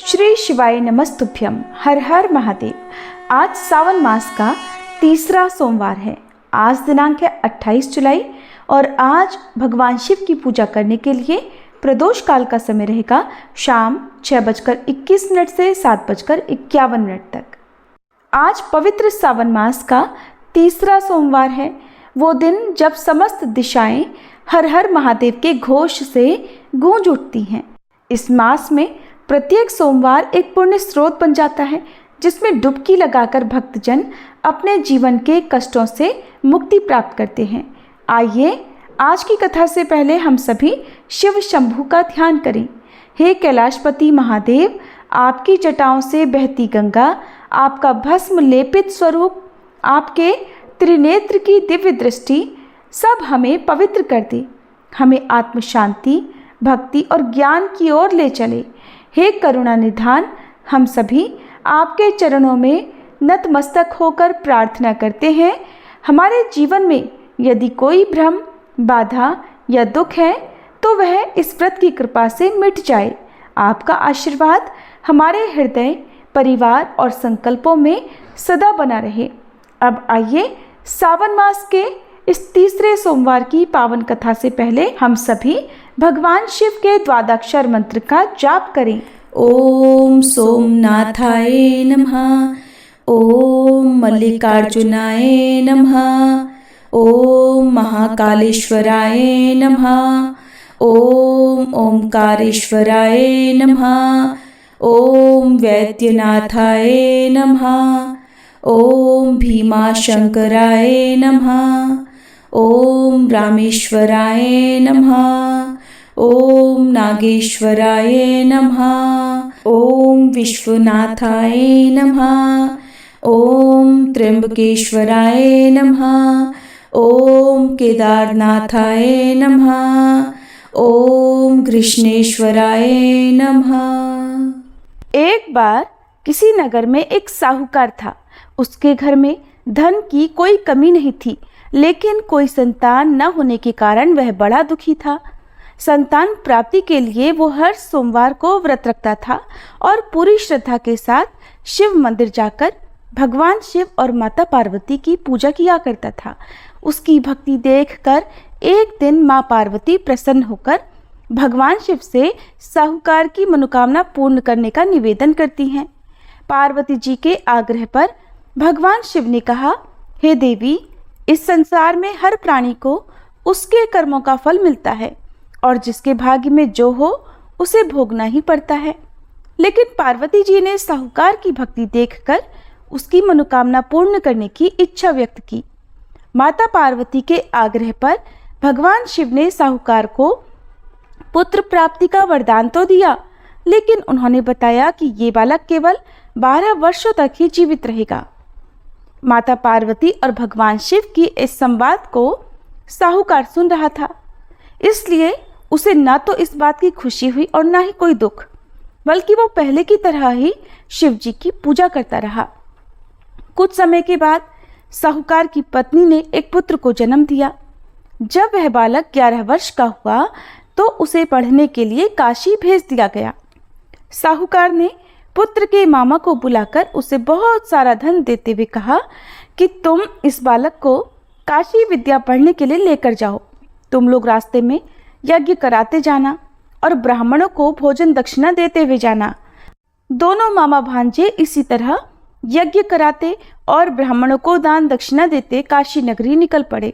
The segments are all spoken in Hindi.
श्री शिवाय नमस्तुभ्यम। हर हर महादेव। आज सावन मास का तीसरा सोमवार है। आज दिनांक है 28 जुलाई और आज भगवान शिव की पूजा करने के लिए प्रदोष काल का समय रहेगा शाम 6:21 से 7:51 तक। आज पवित्र सावन मास का तीसरा सोमवार है, वो दिन जब समस्त दिशाएं हर हर महादेव के घोष से गूंज उठती हैं। इस मास में प्रत्येक सोमवार एक पुण्य स्रोत बन जाता है, जिसमें डुबकी लगाकर भक्तजन अपने जीवन के कष्टों से मुक्ति प्राप्त करते हैं। आइए आज की कथा से पहले हम सभी शिव शंभू का ध्यान करें। हे कैलाशपति महादेव, आपकी जटाओं से बहती गंगा, आपका भस्म लेपित स्वरूप, आपके त्रिनेत्र की दिव्य दृष्टि सब हमें पवित्र कर दे, हमें आत्म शांति, भक्ति और ज्ञान की ओर ले चले। हे करुणा निधान, हम सभी आपके चरणों में नतमस्तक होकर प्रार्थना करते हैं। हमारे जीवन में यदि कोई भ्रम, बाधा या दुख है तो वह इस व्रत की कृपा से मिट जाए। आपका आशीर्वाद हमारे हृदय, परिवार और संकल्पों में सदा बना रहे। अब आइए सावन मास के इस तीसरे सोमवार की पावन कथा से पहले हम सभी भगवान शिव के द्वादक्षर मंत्र का जाप करें। ओम सोमनाथाय नमः। ओम मल्लिकार्जुनाय नमः। ओम महाकालेश्वराय नमः। ओम ओंकारेश्वराय नमः। ओम वैद्यनाथाय नमः। ओम भीमाशंकराय नमः। ओम रामेश्वराय नमः। ओम नागेश्वराय नमः। ओम विश्वनाथाय नमः। ओम त्र्यंबकेश्वराय नमः। ओम केदारनाथाय नमः। ओम कृष्णेश्वराय नमः। एक बार किसी नगर में एक साहूकार था। उसके घर में धन की कोई कमी नहीं थी, लेकिन कोई संतान न होने के कारण वह बड़ा दुखी था। संतान प्राप्ति के लिए वो हर सोमवार को व्रत रखता था और पूरी श्रद्धा के साथ शिव मंदिर जाकर भगवान शिव और माता पार्वती की पूजा किया करता था। उसकी भक्ति देखकर एक दिन माँ पार्वती प्रसन्न होकर भगवान शिव से साहूकार की मनोकामना पूर्ण करने का निवेदन करती हैं। पार्वती जी के आग्रह पर भगवान शिव ने कहा, हे देवी, इस संसार में हर प्राणी को उसके कर्मों का फल मिलता है और जिसके भाग्य में जो हो उसे भोगना ही पड़ता है। लेकिन पार्वती जी ने साहूकार की भक्ति देखकर उसकी मनोकामना पूर्ण करने की इच्छा व्यक्त की। माता पार्वती के आग्रह पर भगवान शिव ने साहूकार को पुत्र प्राप्ति का वरदान तो दिया, लेकिन उन्होंने बताया कि ये बालक केवल 12 वर्षों तक ही जीवित रहेगा। माता पार्वती और भगवान शिव की इस संवाद को साहूकार सुन रहा था, इसलिए उसे ना तो इस बात की खुशी हुई और ना ही कोई दुख, बल्कि वो पहले की तरह ही शिव जी की पूजा करता रहा। कुछ समय के बाद साहूकार की पत्नी ने एक पुत्र को जन्म दिया। जब वह बालक 11 वर्ष का हुआ तो उसे पढ़ने के लिए काशी भेज दिया गया। साहूकार ने पुत्र के मामा को बुलाकर उसे बहुत सारा धन देते हुए कहा कि तुम इस बालक को काशी विद्या पढ़ने के लिए लेकर जाओ। तुम लोग रास्ते में यज्ञ कराते जाना और ब्राह्मणों को भोजन दक्षिणा देते हुए जाना। दोनों मामा भांजे इसी तरह यज्ञ कराते और ब्राह्मणों को दान दक्षिणा देते काशी नगरी निकल पड़े।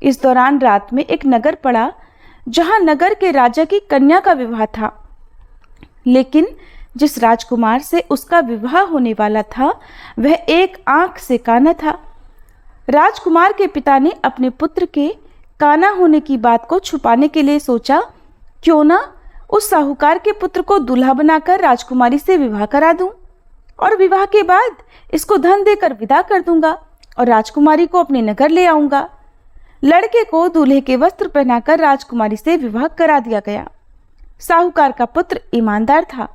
इस दौरान रात में एक नगर पड़ा जहां नगर के राजा की कन्या का विवाह था, लेकिन जिस राजकुमार से उसका विवाह होने वाला था वह एक आंख से काना था। राजकुमार के पिता ने अपने पुत्र के काना होने की बात को छुपाने के लिए सोचा, क्यों ना उस साहूकार के पुत्र को दूल्हा बनाकर राजकुमारी से विवाह करा दूं और विवाह के बाद इसको धन देकर विदा कर दूंगा और राजकुमारी को अपने नगर ले आऊंगा। लड़के को दूल्हे के वस्त्र पहनाकर राजकुमारी से विवाह करा दिया गया। साहूकार का पुत्र ईमानदार था,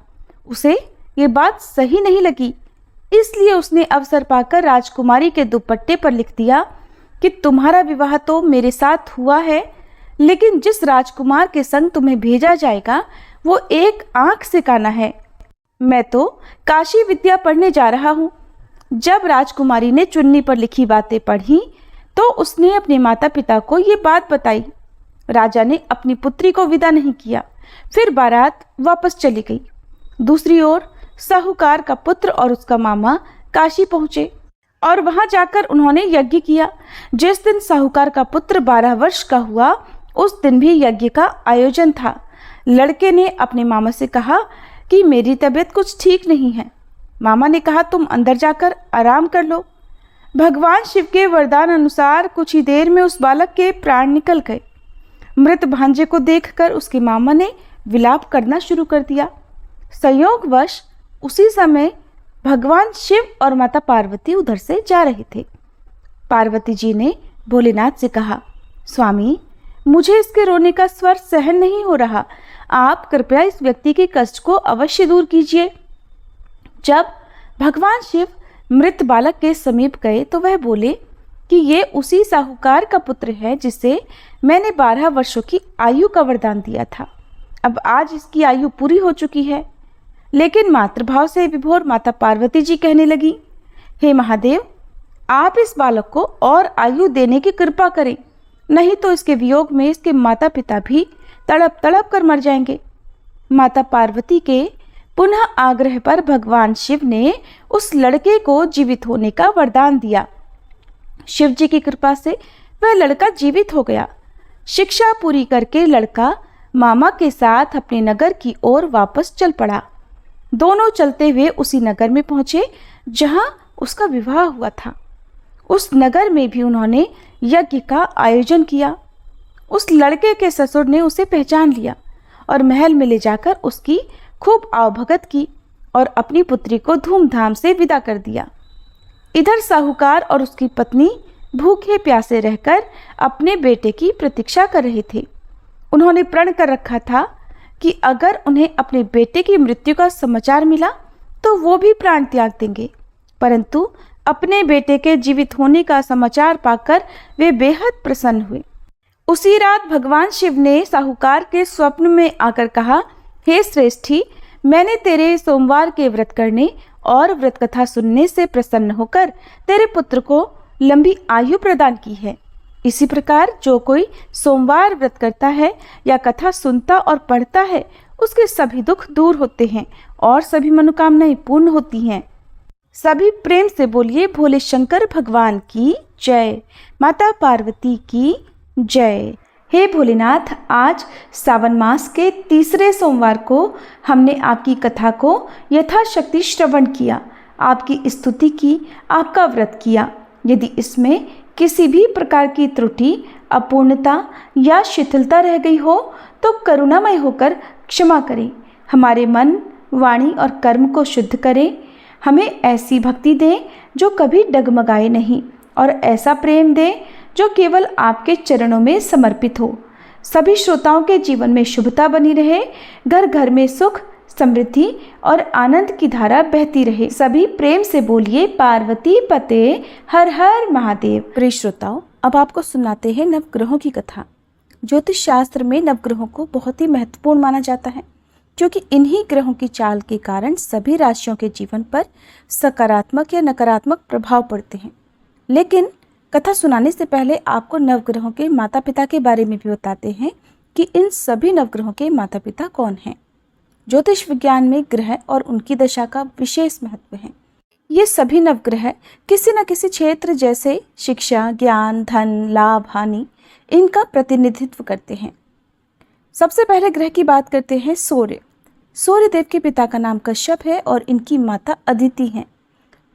उसे ये बात सही नहीं लगी, इसलिए उसने अवसर पाकर राजकुमारी के दुपट्टे पर लिख दिया कि तुम्हारा विवाह तो मेरे साथ हुआ है, लेकिन जिस राजकुमार के संग तुम्हें भेजा जाएगा वो एक आंख से काना है। मैं तो काशी विद्या पढ़ने जा रहा हूँ। जब राजकुमारी ने चुन्नी पर लिखी बातें पढ़ी तो उसने अपने माता पिता को ये बात बताई। राजा ने अपनी पुत्री को विदा नहीं किया, फिर बारात वापस चली गई। दूसरी ओर साहूकार का पुत्र और उसका मामा काशी पहुंचे और वहां जाकर उन्होंने यज्ञ किया। जिस दिन साहूकार का पुत्र 12 वर्ष का हुआ उस दिन भी यज्ञ का आयोजन था। लड़के ने अपने मामा से कहा कि मेरी तबीयत कुछ ठीक नहीं है। मामा ने कहा तुम अंदर जाकर आराम कर लो। भगवान शिव के वरदान अनुसार कुछ ही देर में उस बालक के प्राण निकल गए। मृत भांजे को देखकर उसके मामा ने विलाप करना शुरू कर दिया। संयोगवश उसी समय भगवान शिव और माता पार्वती उधर से जा रहे थे। पार्वती जी ने भोलेनाथ से कहा, स्वामी, मुझे इसके रोने का स्वर सहन नहीं हो रहा। आप कृपया इस व्यक्ति के कष्ट को अवश्य दूर कीजिए। जब भगवान शिव मृत बालक के समीप गए तो वह बोले कि ये उसी साहूकार का पुत्र है जिसे मैंने 12 वर्षों की आयु का वरदान दिया था। अब आज इसकी आयु पूरी हो चुकी है। लेकिन मातृभाव से विभोर माता पार्वती जी कहने लगी, हे महादेव, आप इस बालक को और आयु देने की कृपा करें, नहीं तो इसके वियोग में इसके माता पिता भी तड़प तड़प कर मर जाएंगे। माता पार्वती के पुनः आग्रह पर भगवान शिव ने उस लड़के को जीवित होने का वरदान दिया। शिव जी की कृपा से वह लड़का जीवित हो गया। शिक्षा पूरी करके लड़का मामा के साथ अपने नगर की ओर वापस चल पड़ा। दोनों चलते हुए उसी नगर में पहुंचे जहां उसका विवाह हुआ था। उस नगर में भी उन्होंने यज्ञ का आयोजन किया। उस लड़के के ससुर ने उसे पहचान लिया और महल में ले जाकर उसकी खूब आवभगत की और अपनी पुत्री को धूमधाम से विदा कर दिया। इधर साहूकार और उसकी पत्नी भूखे प्यासे रहकर अपने बेटे की प्रतीक्षा कर रहे थे। उन्होंने प्रण कर रखा था कि अगर उन्हें अपने बेटे की मृत्यु का समाचार मिला तो वो भी प्राण त्याग देंगे, परंतु अपने बेटे के जीवित होने का समाचार पाकर वे बेहद प्रसन्न हुए। उसी रात भगवान शिव ने साहूकार के स्वप्न में आकर कहा, हे श्रेष्ठी, मैंने तेरे सोमवार के व्रत करने और व्रत कथा सुनने से प्रसन्न होकर तेरे पुत्र को लंबी आयु प्रदान की है। इसी प्रकार जो कोई सोमवार व्रत करता है या कथा सुनता और पढ़ता है उसके सभी दुख दूर होते हैं और सभी मनोकामनाएं पूर्ण होती हैं। सभी प्रेम से बोलिए भोले शंकर भगवान की जय, माता पार्वती की जय। हे भोलेनाथ, आज सावन मास के तीसरे सोमवार को हमने आपकी कथा को यथाशक्ति श्रवण किया, आपकी स्तुति की, आपका व्रत किया। यदि इसमें किसी भी प्रकार की त्रुटि, अपूर्णता या शिथिलता रह गई हो तो करुणामय होकर क्षमा करें। हमारे मन, वाणी और कर्म को शुद्ध करें। हमें ऐसी भक्ति दें जो कभी डगमगाए नहीं और ऐसा प्रेम दें जो केवल आपके चरणों में समर्पित हो। सभी श्रोताओं के जीवन में शुभता बनी रहे, घर घर में सुख, समृद्धि और आनंद की धारा बहती रहे। सभी प्रेम से बोलिए पार्वती पते हर हर महादेव। प्रिय श्रोताओं, अब आपको सुनाते हैं नवग्रहों की कथा। ज्योतिष शास्त्र में नवग्रहों को बहुत ही महत्वपूर्ण माना जाता है, क्योंकि इन्हीं ग्रहों की चाल के कारण सभी राशियों के जीवन पर सकारात्मक या नकारात्मक प्रभाव पड़ते हैं। लेकिन कथा सुनाने से पहले आपको नवग्रहों के माता पिता के बारे में भी बताते हैं कि इन सभी नवग्रहों के माता पिता कौन हैं। ज्योतिष विज्ञान में ग्रह और उनकी दशा का विशेष महत्व है। ये सभी नवग्रह किसी न किसी क्षेत्र जैसे शिक्षा, ज्ञान, धन, लाभ, हानि इनका प्रतिनिधित्व करते हैं। सबसे पहले ग्रह की बात करते हैं सूर्य। सूर्य देव के पिता का नाम कश्यप है और इनकी माता अदिति हैं।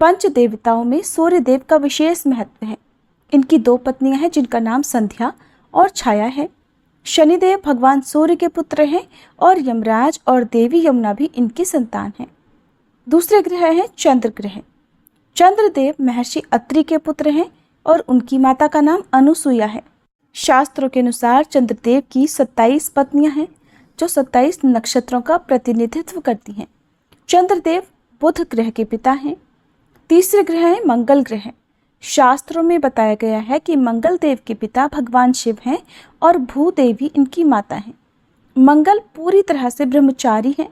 पंच देवताओं में सूर्य देव का विशेष महत्व है। इनकी 2 पत्नियां हैं जिनका नाम संध्या और छाया है। शनिदेव भगवान सूर्य के पुत्र हैं और यमराज और देवी यमुना भी इनकी संतान हैं। दूसरे ग्रह हैं चंद्र ग्रह। चंद्रदेव महर्षि अत्रि के पुत्र हैं और उनकी माता का नाम अनुसुईया है। शास्त्रों के अनुसार चंद्रदेव की 27 पत्नियां हैं जो 27 नक्षत्रों का प्रतिनिधित्व करती हैं। चंद्रदेव बुध ग्रह के पिता हैं। तीसरे ग्रह है मंगल ग्रह। शास्त्रों में बताया गया है कि मंगल देव के पिता भगवान शिव हैं और भूदेवी इनकी माता हैं। मंगल पूरी तरह से ब्रह्मचारी हैं।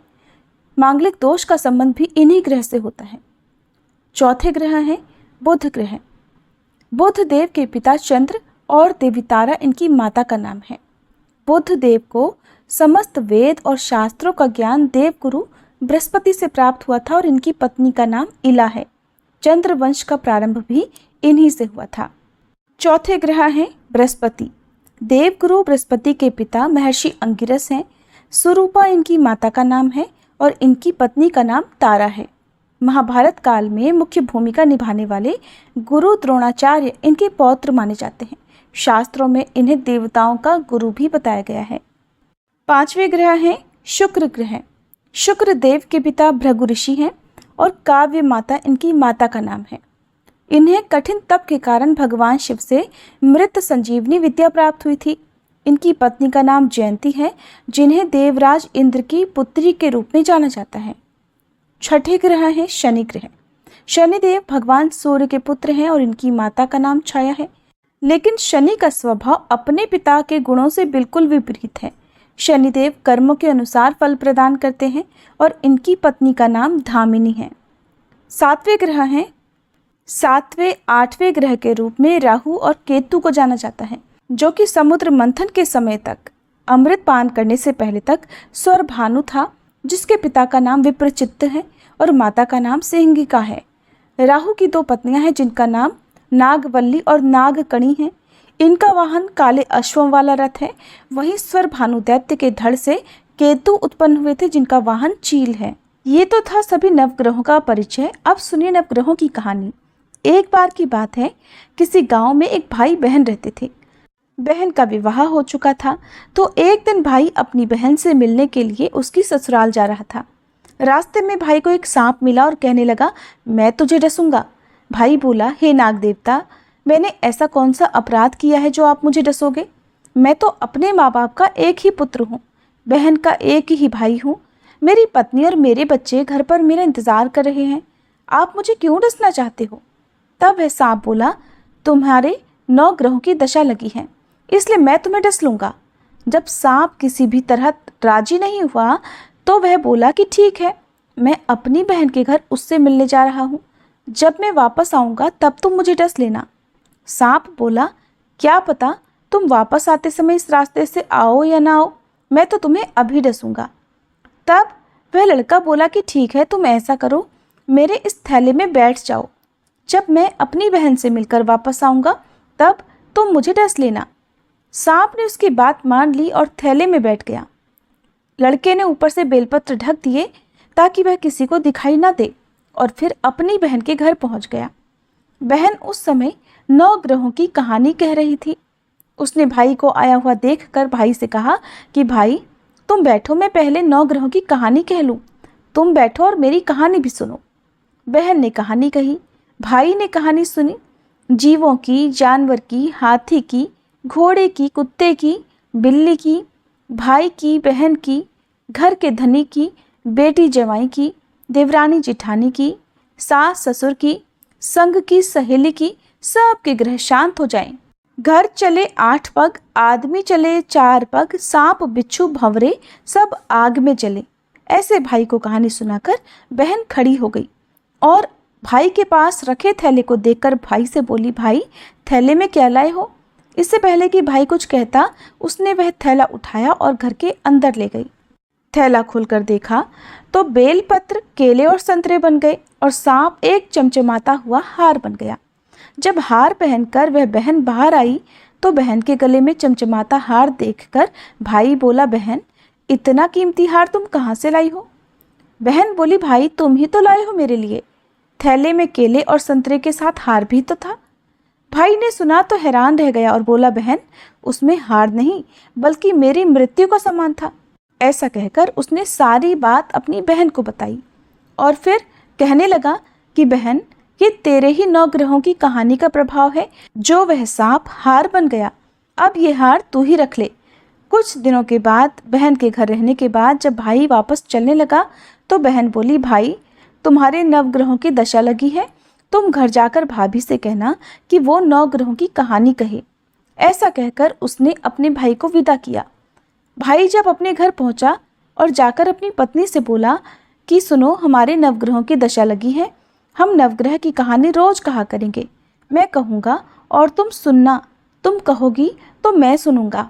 मांगलिक दोष का संबंध भी इन्हीं ग्रह से होता है। चौथे ग्रह हैं बुध ग्रह। बुध देव के पिता चंद्र और देवी तारा इनकी माता का नाम है। बुध देव को समस्त वेद और शास्त्रों का ज्ञान देवगुरु बृहस्पति से प्राप्त हुआ था और इनकी पत्नी का नाम इला है। चंद्र वंश का प्रारंभ भी इन्हीं से हुआ था। चौथे ग्रह हैं बृहस्पति। देवगुरु बृहस्पति के पिता महर्षि अंगिरस हैं। सुरूपा इनकी माता का नाम है और इनकी पत्नी का नाम तारा है। महाभारत काल में मुख्य भूमिका निभाने वाले गुरु द्रोणाचार्य इनके पौत्र माने जाते हैं। शास्त्रों में इन्हें देवताओं का गुरु भी बताया गया है। पांचवें ग्रह हैं शुक्र ग्रह। शुक्र देव के पिता भृगु ऋषि हैं और काव्य माता इनकी माता का नाम है। इन्हें कठिन तप के कारण भगवान शिव से मृत संजीवनी विद्या प्राप्त हुई थी। इनकी पत्नी का नाम जयंती है, जिन्हें देवराज इंद्र की पुत्री के रूप में जाना जाता है। छठे ग्रह हैं शनि ग्रह। शनिदेव भगवान सूर्य के पुत्र हैं और इनकी माता का नाम छाया है। लेकिन शनि का स्वभाव अपने पिता के गुणों से बिल्कुल विपरीत है। शनिदेव कर्मों के अनुसार फल प्रदान करते हैं और इनकी पत्नी का नाम धामिनी है। सातवें आठवें ग्रह के रूप में राहु और केतु को जाना जाता है, जो कि समुद्र मंथन के समय तक अमृत पान करने से पहले तक स्वर भानु था, जिसके पिता का नाम विप्रचित्त है और माता का नाम सिंहिका है। राहु की दो पत्नियां हैं, जिनका नाम नागवल्ली और नागकणी है। इनका वाहन काले अश्वों वाला रथ है। वहीं स्वर भानु दैत्य के धड़ से केतु उत्पन्न हुए थे, जिनका वाहन चील है। ये तो था सभी नवग्रहों का परिचय। अब सुनिए नवग्रहों की कहानी। एक बार की बात है, किसी गांव में एक भाई बहन रहते थे। बहन का विवाह हो चुका था, तो एक दिन भाई अपनी बहन से मिलने के लिए उसकी ससुराल जा रहा था। रास्ते में भाई को एक सांप मिला और कहने लगा, मैं तुझे डसूंगा। भाई बोला, हे नाग देवता, मैंने ऐसा कौन सा अपराध किया है जो आप मुझे डसोगे? मैं तो अपने माँ बाप का एक ही पुत्र हूँ, बहन का एक ही भाई हूँ। मेरी पत्नी और मेरे बच्चे घर पर मेरा इंतज़ार कर रहे हैं। आप मुझे क्यों डसना चाहते हो? तब वह सांप बोला, तुम्हारे 9 ग्रहों की दशा लगी है, इसलिए मैं तुम्हें डस लूँगा। जब सांप किसी भी तरह राजी नहीं हुआ तो वह बोला कि ठीक है, मैं अपनी बहन के घर उससे मिलने जा रहा हूँ। जब मैं वापस आऊँगा तब तुम मुझे डस लेना। सांप बोला, क्या पता तुम वापस आते समय इस रास्ते से आओ या ना आओ, मैं तो तुम्हें अभी डसूंगा। तब वह लड़का बोला कि ठीक है, तुम ऐसा करो, मेरे इस थैले में बैठ जाओ। जब मैं अपनी बहन से मिलकर वापस आऊँगा तब तुम मुझे डस लेना। सांप ने उसकी बात मान ली और थैले में बैठ गया। लड़के ने ऊपर से बेलपत्र ढक दिए ताकि वह किसी को दिखाई ना दे और फिर अपनी बहन के घर पहुंच गया। बहन उस समय 9 ग्रहों की कहानी कह रही थी। उसने भाई को आया हुआ देखकर भाई से कहा कि भाई तुम बैठो, मैं पहले 9 ग्रहों की कहानी कह लूँ। तुम बैठो और मेरी कहानी भी सुनो। बहन ने कहानी कही, भाई ने कहानी सुनी। जीवों की, जानवर की, हाथी की, घोड़े की, कुत्ते की, बिल्ली की, भाई की, बहन की, घर के धनी की, बेटी जवाई की, देवरानी जिठानी की, सास ससुर की, संग की, सहेली की, सबके ग्रह शांत हो जाएं। घर चले 8 पग, आदमी चले 4 पग, सांप बिच्छू भंवरे सब आग में जले। ऐसे भाई को कहानी सुनाकर बहन खड़ी हो गई और भाई के पास रखे थैले को देखकर भाई से बोली, भाई थैले में क्या लाए हो? इससे पहले कि भाई कुछ कहता, उसने वह थैला उठाया और घर के अंदर ले गई। थैला खोलकर देखा तो बेलपत्र, केले और संतरे बन गए और सांप एक चमचमाता हुआ हार बन गया। जब हार पहनकर वह बहन बाहर आई तो बहन के गले में चमचमाता हार देखकर भाई बोला, बहन इतना कीमती हार तुम कहाँ से लाई हो? बहन बोली, भाई तुम ही तो लाए हो मेरे लिए। थैले में केले और संतरे के साथ हार भी तो था। भाई ने सुना तो हैरान रह गया और बोला, बहन उसमें हार नहीं बल्कि मेरी मृत्यु का सामान था। ऐसा कहकर उसने सारी बात अपनी बहन को बताई और फिर कहने लगा कि बहन ये तेरे ही 9 ग्रहों की कहानी का प्रभाव है, जो वह सांप हार बन गया। अब ये हार तू ही रख ले। कुछ दिनों के बाद बहन के घर रहने के बाद जब भाई वापस चलने लगा तो बहन बोली, भाई तुम्हारे 9 ग्रहों की दशा लगी है, तुम घर जाकर भाभी से कहना कि वो 9 ग्रहों की कहानी कहे। ऐसा कहकर उसने अपने भाई को विदा किया। भाई जब अपने घर पहुंचा और जाकर अपनी पत्नी से बोला कि सुनो, हमारे नवग्रहों की दशा लगी है। हम नवग्रह की कहानी रोज कहा करेंगे। मैं कहूँगा और तुम सुनना, तुम कहोगी तो मैं सुनूंगा।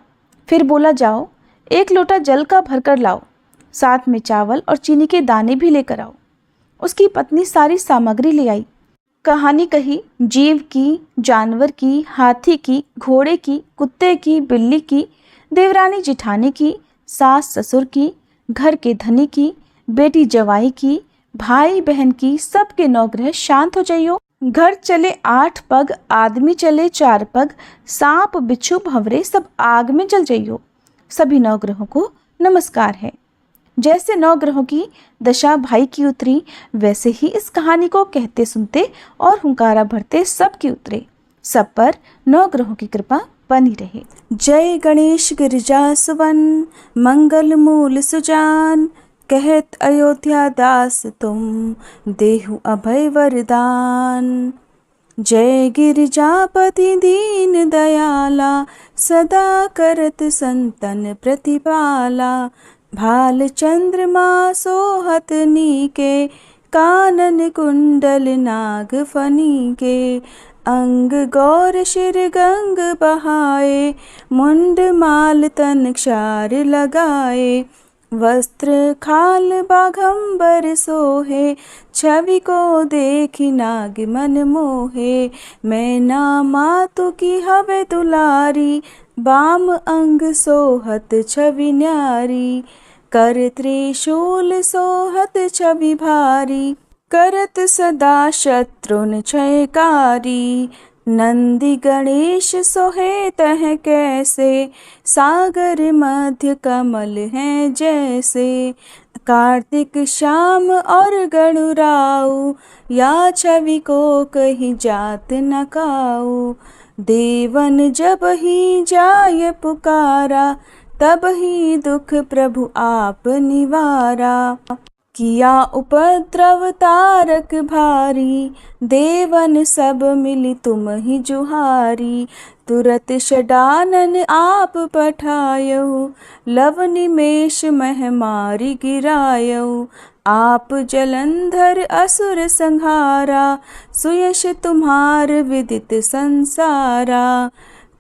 फिर बोला, जाओ 1 लोटा जल का भरकर लाओ, साथ में चावल और चीनी के दाने भी लेकर आओ। उसकी पत्नी सारी सामग्री ले आई। कहानी कही, जीव की, जानवर की, हाथी की, घोड़े की, कुत्ते की, बिल्ली की, देवरानी जिठानी की, सास ससुर की, घर के धनी की, बेटी जवाई की, भाई बहन की, सबके 9 ग्रह शांत हो जाइयो। घर चले 8 पग, आदमी चले 4 पग, सांप बिच्छू भंवरे सब आग में जल जाइयो। सभी 9 ग्रहों को नमस्कार है। जैसे 9 ग्रहों की दशा भाई की उतरी, वैसे ही इस कहानी को कहते सुनते और हुंकारा भरते सब की उतरे। सब पर 9 ग्रहों की कृपा बनी रहे। जय गणेश गिरिजा सुवन, मंगल मूल सुजान, कहत अयोध्या दास तुम, देहु अभय वरदान। जय गिरिजापति दीन दयाला, सदा करत संतन प्रतिपाला। भाल चंद्रमा सोहत नीके, कानन कुंडल नाग फनी के। अंग गौर शिर गंग बहाए, मुंड माल तन क्षार लगाए। वस्त्र खाल बाघंबर सोहे, छवि को देखी नाग मन मोहे। मैना मातु की हवे दुलारी, बाम अंग सोहत छवि न्यारी। कर त्रिशूल सोहत छवि भारी, करत सदा शत्रुन क्षयकारी। नंदी गणेश सोहे तह कैसे, सागर मध्य कमल हैं जैसे। कार्तिक श्याम और गणुराऊ, या छवि को कहीं जात न काऊ। देवन जब ही जाय पुकारा, तब ही दुख प्रभु आप निवारा। किया उपद्रव तारक भारी, देवन सब मिली तुम ही जुहारी। तुरत षडानन आप पठायऊ, लव निमेष मह मारी गिरायऊ। आप जलंधर असुर संहारा, सुयश तुम्हार विदित संसारा।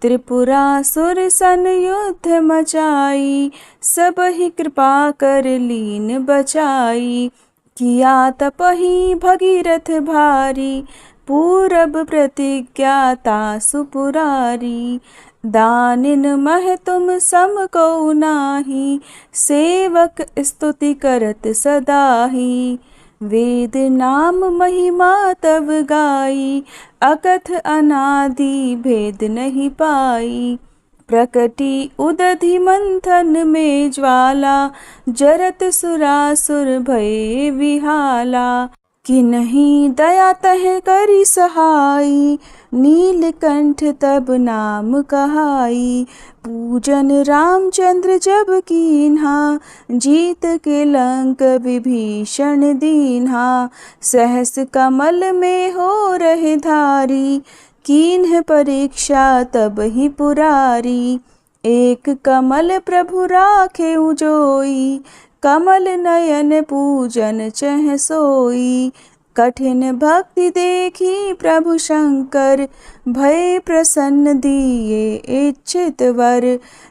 त्रिपुरासुर सन युद्ध मचाई, सब ही कृपा कर लीन बचाई। किया तपहि भगीरथ भारी, पूरब प्रतिज्ञा तासु पुरारी। दानिन मह तुम सम को नाही, सेवक स्तुति करत सदाही। वेद नाम महिमा तब गाई, अकथ अनादि भेद नहीं पाई। प्रकटी उदधि मंथन में ज्वाला, जरत सुरासुर भये विहाला। कि नहीं दया तह करी सहाई, नीलकंठ तब नाम कहाई। पूजन रामचंद्र जब कीन्हा, जीत के लंक विभीषण दीन्हा। सहस कमल में हो रहे धारी, कीन्ह परीक्षा तब ही पुरारी। एक कमल प्रभु राखे उजोई, कमल नयन पूजन चह सोई। कठिन भक्ति देखी प्रभु शंकर, भय प्रसन्न दिए इच्छित वर।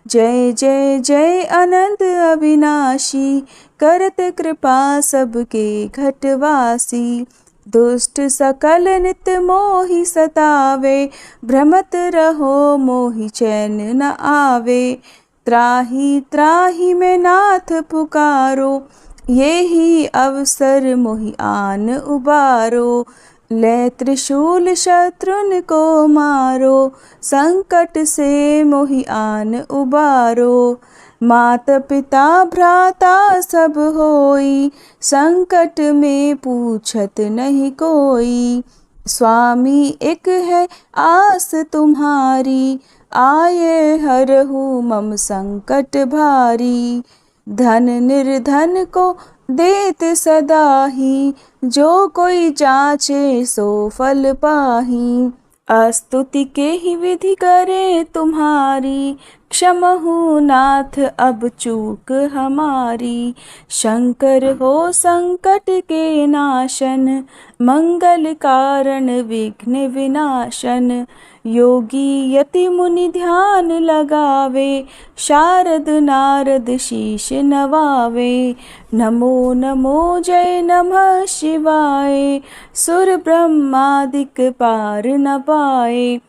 जय जय जय अनंत अविनाशी, करत कृपा सबके घटवासी। दुष्ट सकल नित मोहि सतावे, भ्रमत रहो मोहि चैन न आवे। त्राहि त्राहि मैं नाथ पुकारो, ये ही अवसर मोहि आन उबारो। ले त्रिशूल शत्रुन को मारो, संकट से मोहि आन उबारो। मात पिता भ्राता सब होई, संकट में पूछत नहीं कोई। स्वामी एक है आस तुम्हारी, आये हरहु मम संकट भारी। धन निर्धन को देत सदा ही, जो कोई जाचे सो फल पाही। स्तुति के ही विधि करे तुम्हारी, क्षमहु नाथ अब चूक हमारी। शंकर हो संकट के नाशन, मंगल कारण विघ्न विनाशन। योगी यति मुनि ध्यान लगावे, शारद नारद शीश नवावे। नमो नमो जय नमः शिवाय, सुर ब्रह्मादिक पार न पाए।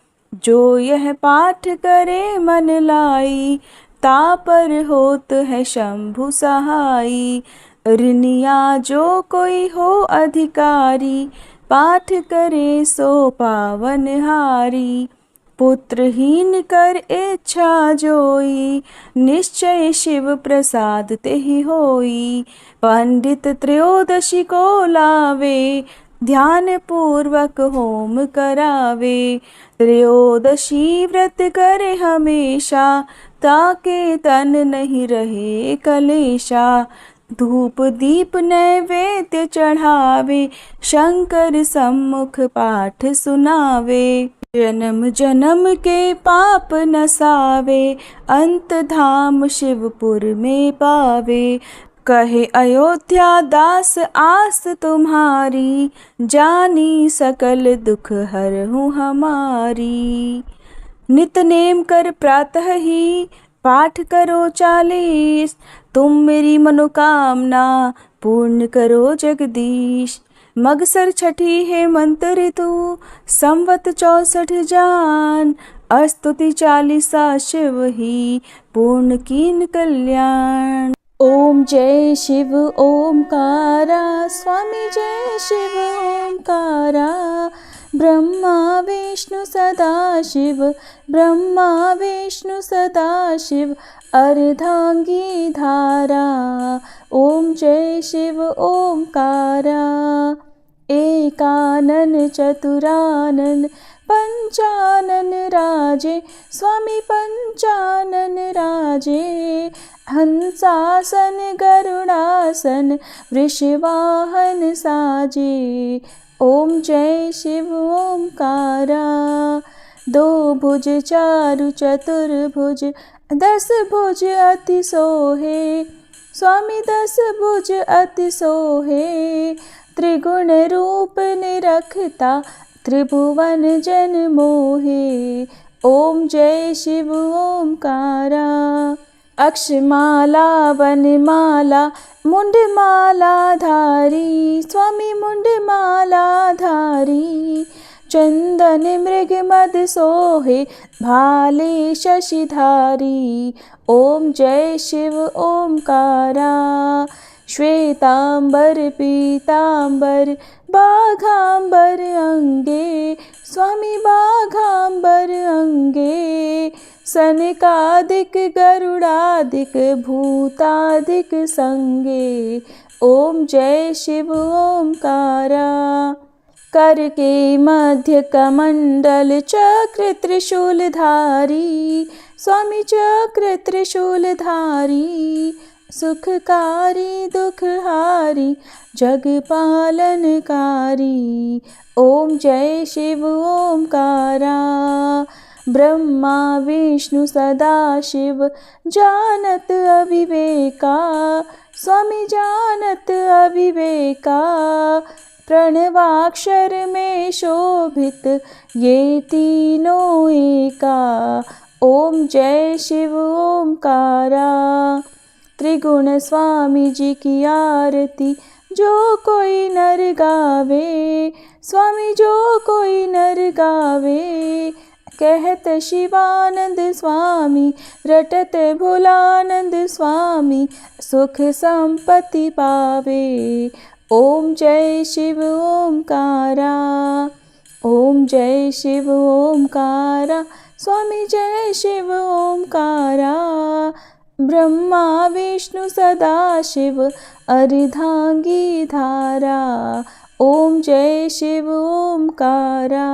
जो यह पाठ करे मन लाई, तापर होत है शंभु सहाई। ऋनिया जो कोई हो अधिकारी, पाठ करे सो पावनहारी। पुत्रहीन कर इच्छा जोई, निश्चय शिव प्रसाद तेहि होई। पंडित त्रयोदशी को लावे, ध्यान पूर्वक होम करावे। त्रयोदशी व्रत करे हमेशा, ताके तन नहीं रहे कलेशा। धूप दीप नैवेद्य चढ़ावे, शंकर सम्मुख पाठ सुनावे। जन्म जन्म के पाप नसावे, अंत धाम शिवपुर में पावे। कहे अयोध्या दास आस तुम्हारी, जानी सकल दुख हरहु हमारी। नित नेम कर प्रातः ही, पाठ करो 40। तुम मेरी मनोकामना, पूर्ण करो जगदीश। मगसर छठी है मंत्र ऋतु, संवत 64 जान। स्तुति 40 शिव ही, पूर्ण कीन कल्याण। ओम जय शिव ओमकारा, स्वामी जय शिव ओमकारा। ब्रह्मा विष्णु सदा शिव, ब्रह्मा विष्णु सदा शिव। अर्धांगी धारा, ओम जय शिव ओमकारा। एकानन चतुरानन, पंचानन राजे, स्वामी पंचानन राजे। हंसासन गरुड़ासन, वृषवाहन साजे। ओम जय शिव ओमकारा। 2 भुज 4 चतुर्भुज, 10 भुज अति सोहे। स्वामी 10 भुज अति सोहे। त्रिगुण रूप निरखता, त्रिभुवन जन मोहे। ओम जय शिव ओमकारा। अक्षमाला वनमाला, मुंडमाला धारी। स्वामी मुंडमाला धारी। चंदन मृग मद सोहे, भाले शशिधारी। ओम जय शिव ओमकारा। श्वेतांबर पीतांबर, बाघांबर अंगे। स्वामी बाघांबर अंगे। सनकादिक गरुड़ादिक, भूतादिक संगे। ओम जय शिव ओमकारा। कर के मध्य कमंडल, चक्र त्रिशूलधारी। स्वामी चक्र त्रिशूलधारी। सुखकारी दुखहारी, जग पालनकारी। ओम जय शिव ओमकारा। ब्रह्मा विष्णु सदा शिव, जानत अविवेका। स्वामी जानत अविवेका। प्रणवाक्षर में शोभित, ये तीनों एका। ओम जय शिव ओमकारा। त्रिगुण स्वामी जी की आरती, जो कोई नर गावे। स्वामी जो कोई नर गावे। कहत शिवानंद स्वामी, रटत भोलानंद स्वामी। सुख संपत्ति पावे। ओम जय शिव ओमकारा। ओम जय शिव ओमकारा। स्वामी जय शिव ओमकारा। ब्रह्मा विष्णु सदा शिव, अर्धांगी धारा। ओम जय शिव ओमकारा।